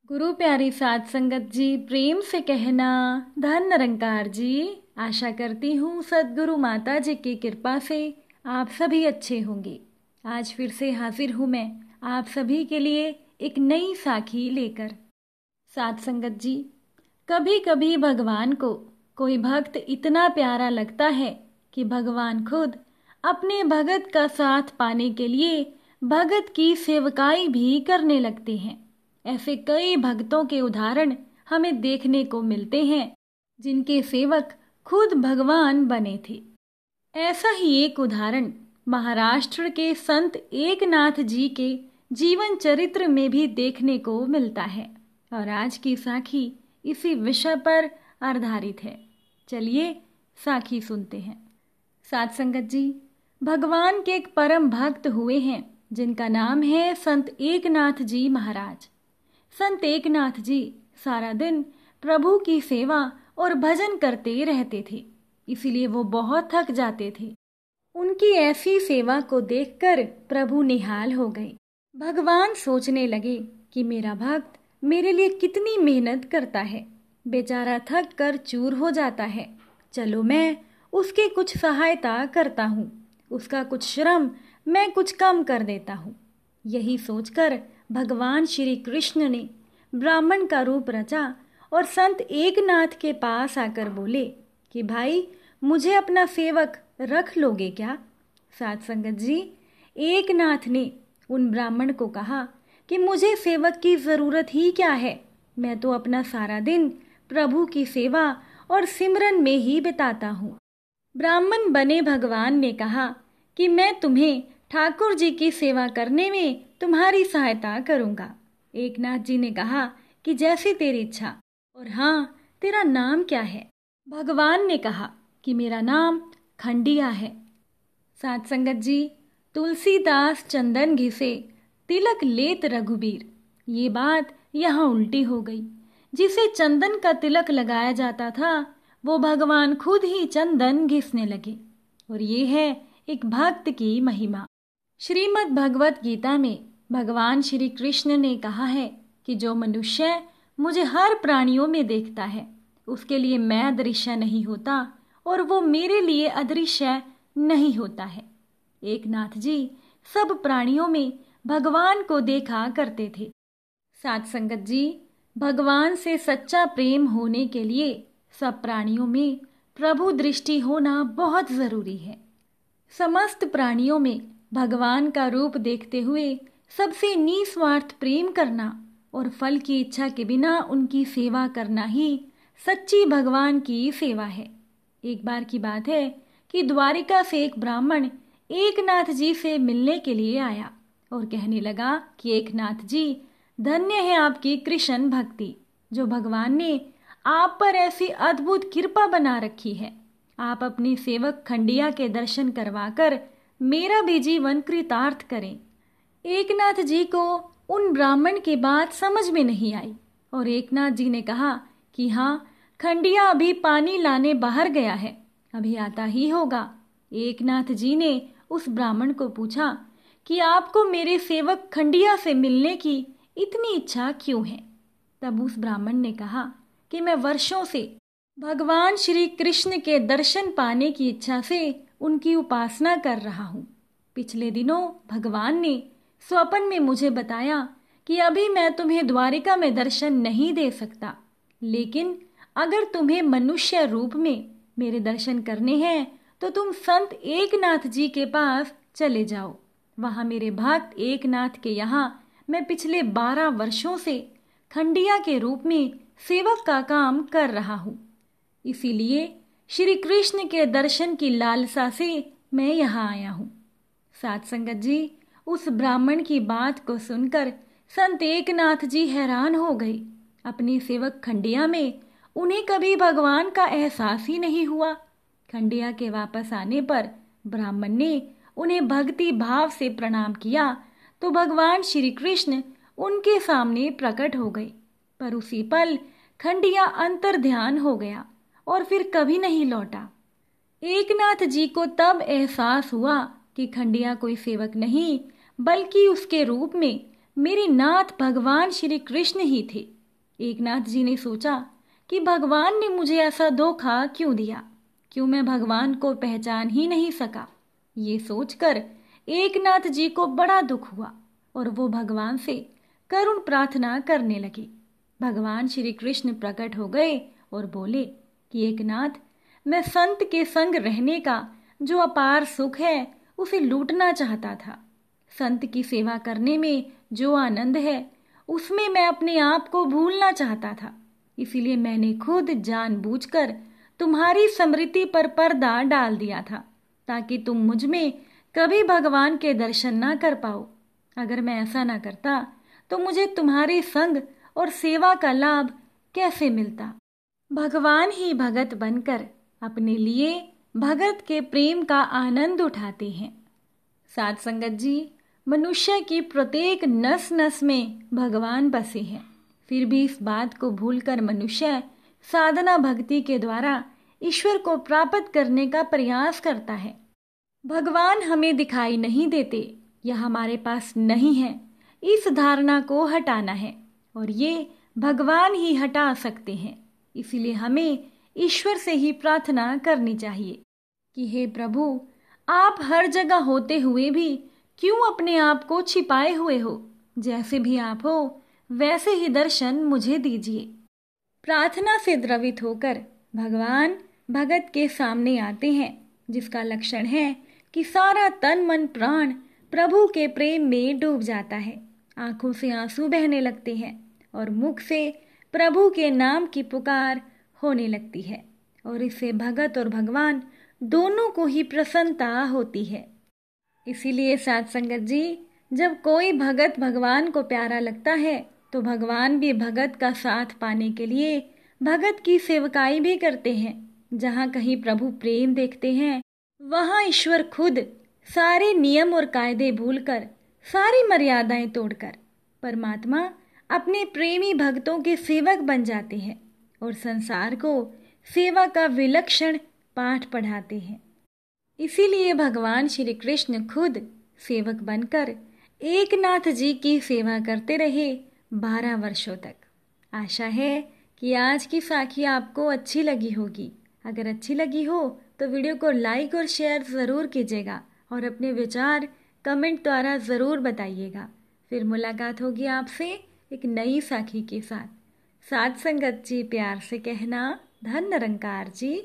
गुरु प्यारी साध संगत जी, प्रेम से कहना धन निरंकार जी। आशा करती हूँ सद्गुरु माता जी की कृपा से आप सभी अच्छे होंगे। आज फिर से हाजिर हूँ मैं आप सभी के लिए एक नई साखी लेकर। साध संगत जी, कभी कभी भगवान को कोई भक्त इतना प्यारा लगता है कि भगवान खुद अपने भगत का साथ पाने के लिए भगत की सेवकाई भी करने लगते हैं। ऐसे कई भक्तों के उदाहरण हमें देखने को मिलते हैं जिनके सेवक खुद भगवान बने थे। ऐसा ही एक उदाहरण महाराष्ट्र के संत एकनाथ जी के जीवन चरित्र में भी देखने को मिलता है और आज की साखी इसी विषय पर आधारित है। चलिए साखी सुनते हैं। साध संगत जी, भगवान के एक परम भक्त हुए हैं जिनका नाम है संत एकनाथ जी महाराज। संत एकनाथ जी सारा दिन प्रभु की सेवा और भजन करते रहते थे, इसीलिए वो बहुत थक जाते थे। उनकी ऐसी सेवा को देखकर प्रभु निहाल हो गए। भगवान सोचने लगे कि मेरा भक्त मेरे लिए कितनी मेहनत करता है, बेचारा थक कर चूर हो जाता है। चलो मैं उसकी कुछ सहायता करता हूँ, उसका कुछ श्रम मैं कुछ कम कर देता हूँ। यही सोचकर भगवान श्री कृष्ण ने ब्राह्मण का रूप रचा और संत एकनाथ के पास आकर बोले कि भाई, मुझे अपना सेवक रख लोगे क्या? साध संगत जी, एकनाथ ने उन ब्राह्मण को कहा कि मुझे सेवक की ज़रूरत ही क्या है, मैं तो अपना सारा दिन प्रभु की सेवा और सिमरन में ही बिताता हूँ। ब्राह्मण बने भगवान ने कहा कि मैं तुम्हें ठाकुर जी की सेवा करने में तुम्हारी सहायता करूँगा। एकनाथ जी ने कहा कि जैसी तेरी इच्छा, और हाँ, तेरा नाम क्या है? भगवान ने कहा कि मेरा नाम खंडिया है। साध संगत जी, तुलसीदास चंदन घिसे तिलक लेत रघुबीर, ये बात यहाँ उल्टी हो गई। जिसे चंदन का तिलक लगाया जाता था वो भगवान खुद ही चंदन घिसने लगे। और ये है एक भक्त की महिमा। श्रीमद् भगवत गीता में भगवान श्री कृष्ण ने कहा है कि जो मनुष्य मुझे हर प्राणियों में देखता है उसके लिए मैं अदृश्य नहीं होता और वो मेरे लिए अदृश्य नहीं होता है। एकनाथ जी सब प्राणियों में भगवान को देखा करते थे। साध संगत जी, भगवान से सच्चा प्रेम होने के लिए सब प्राणियों में प्रभु दृष्टि होना बहुत जरूरी है। समस्त प्राणियों में भगवान का रूप देखते हुए सबसे निस्वार्थ प्रेम करना और फल की इच्छा के बिना उनकी सेवा करना ही सच्ची भगवान की सेवा है। एक बार की बात है कि द्वारिका से एक ब्राह्मण एकनाथ जी से मिलने के लिए आया और कहने लगा कि एकनाथ जी, धन्य है आपकी कृष्ण भक्ति, जो भगवान ने आप पर ऐसी अद्भुत कृपा बना रखी है। आप अपने सेवक खंडिया के दर्शन करवाकर मेरा भी जीवन कृतार्थ करें। एकनाथ जी को उन ब्राह्मण की बात समझ में नहीं आई और एकनाथ जी ने कहा कि हाँ, खंडिया अभी पानी लाने बाहर गया है, अभी आता ही होगा। एकनाथ जी ने उस ब्राह्मण को पूछा कि आपको मेरे सेवक खंडिया से मिलने की इतनी इच्छा क्यों है? तब उस ब्राह्मण ने कहा कि मैं वर्षों से भगवान श्री कृष्ण के दर्शन पाने की इच्छा से उनकी उपासना कर रहा हूँ। पिछले दिनों भगवान ने स्वप्न में मुझे बताया कि अभी मैं तुम्हें द्वारिका में दर्शन नहीं दे सकता, लेकिन अगर तुम्हें मनुष्य रूप में मेरे दर्शन करने हैं तो तुम संत एकनाथ जी के पास चले जाओ। वहाँ मेरे भक्त एकनाथ के यहाँ मैं पिछले 12 वर्षों से खंडिया के रूप में सेवक का काम कर रहा हूँ। इसीलिए श्री कृष्ण के दर्शन की लालसा से मैं यहाँ आया हूँ। साध संगत जी, उस ब्राह्मण की बात को सुनकर संत एकनाथ जी हैरान हो गए। अपने सेवक खंडिया में उन्हें कभी भगवान का एहसास ही नहीं हुआ। खंडिया के वापस आने पर ब्राह्मण ने उन्हें भक्ति भाव से प्रणाम किया तो भगवान श्री कृष्ण उनके सामने प्रकट हो गए, पर उसी पल खंडिया अंतर ध्यान हो गया और फिर कभी नहीं लौटा। एकनाथ जी को तब एहसास हुआ कि खंडिया कोई सेवक नहीं बल्कि उसके रूप में मेरे नाथ भगवान श्री कृष्ण ही थे। एकनाथ जी ने सोचा कि भगवान ने मुझे ऐसा धोखा क्यों दिया, क्यों मैं भगवान को पहचान ही नहीं सका। ये सोचकर एकनाथ जी को बड़ा दुख हुआ और वो भगवान से करुण प्रार्थना करने लगे। भगवान श्री कृष्ण प्रकट हो गए और बोले कि एकनाथ, मैं संत के संग रहने का जो अपार सुख है उसे लूटना चाहता था। संत की सेवा करने में जो आनंद है उसमें मैं अपने आप को भूलना चाहता था। इसीलिए मैंने खुद जानबूझकर तुम्हारी स्मृति पर पर्दा डाल दिया था, ताकि तुम मुझ में कभी भगवान के दर्शन ना कर पाओ। अगर मैं ऐसा ना करता तो मुझे तुम्हारे संग और सेवा का लाभ कैसे मिलता। भगवान ही भगत बनकर अपने लिए भगत के प्रेम का आनंद उठाते हैं। साध संगत जी, मनुष्य की प्रत्येक नस नस में भगवान बसे हैं। फिर भी इस बात को भूलकर मनुष्य साधना भक्ति के द्वारा ईश्वर को प्राप्त करने का प्रयास करता है। भगवान हमें दिखाई नहीं देते या हमारे पास नहीं है, इस धारणा को हटाना है और ये भगवान ही हटा सकते हैं। इसीलिए हमें ईश्वर से ही प्रार्थना करनी चाहिए कि हे प्रभु, आप हर जगह होते हुए भी क्यों अपने आप को छिपाए हुए हो। जैसे भी आप हो वैसे ही दर्शन मुझे दीजिए। प्रार्थना से द्रवित होकर भगवान भगत के सामने आते हैं, जिसका लक्षण है कि सारा तन मन प्राण प्रभु के प्रेम में डूब जाता है। आंखों से आंसू बहने लगते हैं और मुख से प्रभु के नाम की पुकार होने लगती है और इससे भगत और भगवान दोनों को ही प्रसन्नता होती है। इसीलिए साध संगत जी, जब कोई भगत भगवान को प्यारा लगता है तो भगवान भी भगत का साथ पाने के लिए भगत की सेवकाई भी करते हैं। जहाँ कहीं प्रभु प्रेम देखते हैं वहाँ ईश्वर खुद सारे नियम और कायदे भूलकर, सारी मर्यादाएं तोड़कर परमात्मा अपने प्रेमी भक्तों के सेवक बन जाते हैं और संसार को सेवा का विलक्षण पाठ पढ़ाते हैं। इसीलिए भगवान श्री कृष्ण खुद सेवक बनकर एकनाथ जी की सेवा करते रहे 12 वर्षों तक। आशा है कि आज की साखी आपको अच्छी लगी होगी। अगर अच्छी लगी हो तो वीडियो को लाइक और शेयर ज़रूर कीजिएगा और अपने विचार कमेंट द्वारा ज़रूर बताइएगा। फिर मुलाकात होगी आपसे एक नई साखी के साथ। साध संगत जी, प्यार से कहना, धन निरंकार जी।